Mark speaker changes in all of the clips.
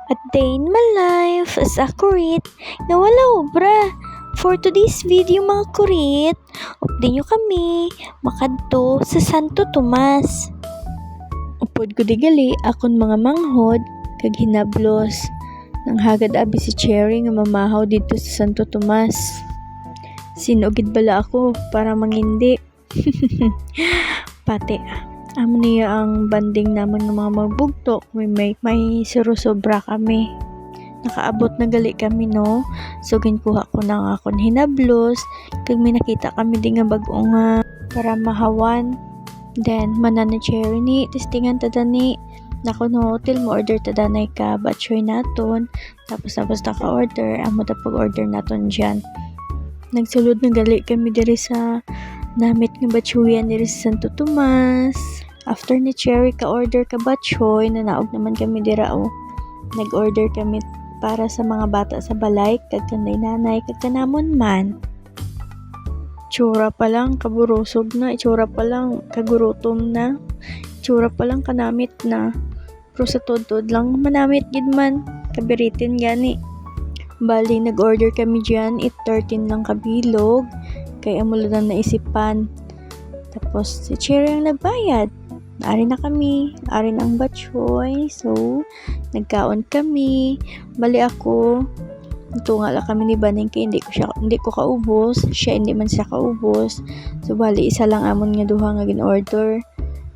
Speaker 1: A day in my life as a kurit nga wala obra. For today's video mga kurit, update nyo kami makadto sa Santo Tomas. Upod ko digali akon mga manghod kag hinablos nang hagad abi si Cherry nga mamahaw dito sa Santo Tomas. Sinugid bala ako para mangindi. Pati amo niya ang banding naman ng mga magbugto may sobra kami. Nakaabot na gali kami no. So ginkuha ko na akon hinablos kag may nakita kami di nga bag-o nga para mahawan. Then manan ni Cherry ni testingan tada ni nako no hotel mo order tada na ka batchoy naton tapos naka-order amo ta pag-order naton diyan. Nagsulod na gali kami diri sa namit nga batchoyan diri sa Santo Tomas. After ni Cherry ka-order ka batchoy, nanaog naman kami dira o. Nag-order kami para sa mga bata sa balay, kag kanay nanay, kag kanamon man. Itsura pa lang, kaburusog na. Itsura pa lang, kagurutom na. Itsura pa lang, kanamit na. Pero sa tod-tod lang, manamit gid man. Kabiritin gani. Bali, nag-order kami dyan. 13 lang kabilog. Kaya mula na naisipan. Tapos, si Cherry ang nagbayad. Ari na kami. Ari na ang batchoy. So, nagkaon kami. Bali ako, tunga lang kami ni Baning kaya hindi ko kaubos. Siya hindi man siya kaubos. So, bali isa lang amon nga duha nga gin-order.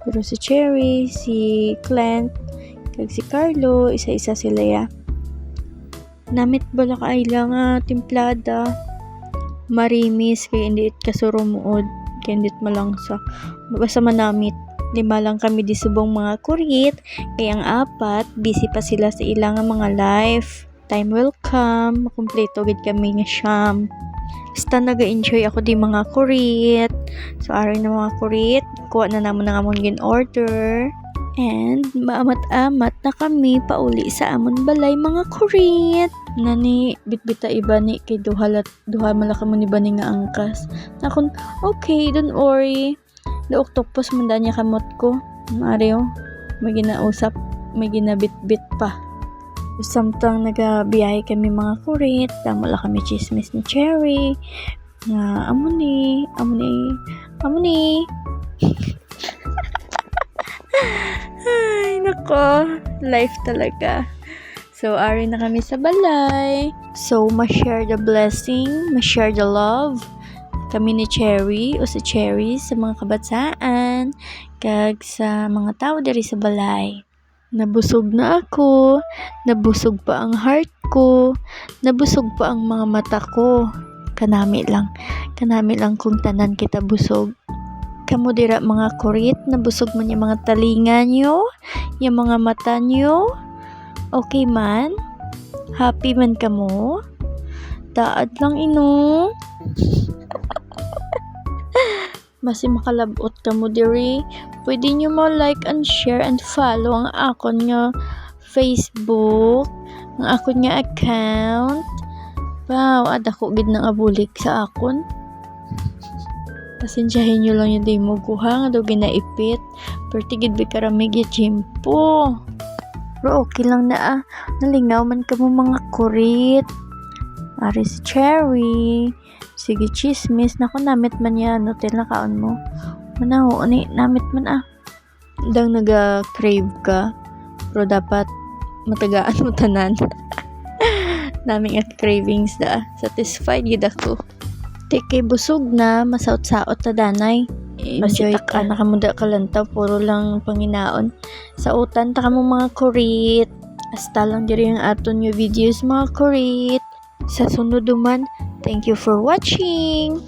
Speaker 1: Pero si Cherry, si Clint, kag si Carlo, isa-isa sila ya. Namit bala kaila nga timplada. Marimis kaya hindi it kasurumuod. Kaya hindi it malang sa basta manamit. 5 lang kami di subong mga kurit, kaya ang 4 busy pa sila sa ilang mga live. Time will come, makumpleto gid kami nga siyam. Basta naga-enjoy ako di mga kurit. So ari na mga kurit, kuha na namon ang amon gin-order. And maamat-amat na kami pauli sa amon balay mga kurit. Nani bitbita iba ni kay duha malaka mo ni ba ni nga angkas. Nakon, okay, don't worry. Octopus manda niya kamot ko. Mario, may ginausap, may ginabit-bit pa. Samtang nagabiyahe kami mga kurit, tamo lang kami chismis ni Cherry. Nga, amo ni. Ay, nako. Life talaga. So, ari na kami sa balay. So, ma-share the blessing, ma-share the love. Kami ni Cherry o si Cherry sa mga kabataan kag sa mga tao diri sa balay. Nabusog na ako, nabusog pa ang heart ko, nabusog pa ang mga mata ko. Kanami lang kung tanan kita busog. Kamo dira mga kurit, nabusog man yung mga talinga nyo, yung mga mata nyo. Okay man? Happy man kamo? Taad lang ino. Basi makalabot ka mo diri, pwede nyo mo like and share and follow ang akon nga Facebook, ang akon nga account. Wow, adako gid nang abulik sa akon. Pasensyahin nyo lang yung day mo kuha nga daw ginaipit, pero tigid bi karami gi chimpo. Pero okay lang na nalingaw man ka mo mga kurit. Ari si Cherry. Sige, chismis. Naku, namit man yan. Hotel na kaon mo. Manaho, namit man Dang naga-crave ka. Pero dapat matagaan mo tanan. Naming cravings da. Satisfied gid ako. Teke, busog na. Masaot-saot na danay. Enjoy ka. Nakamuda ka lang ta. Puro lang panginaon. Sa utan, taka mo mga kurit. Hasta lang diri ang aton yung videos mga kurit. Sa sunod duman, thank you for watching.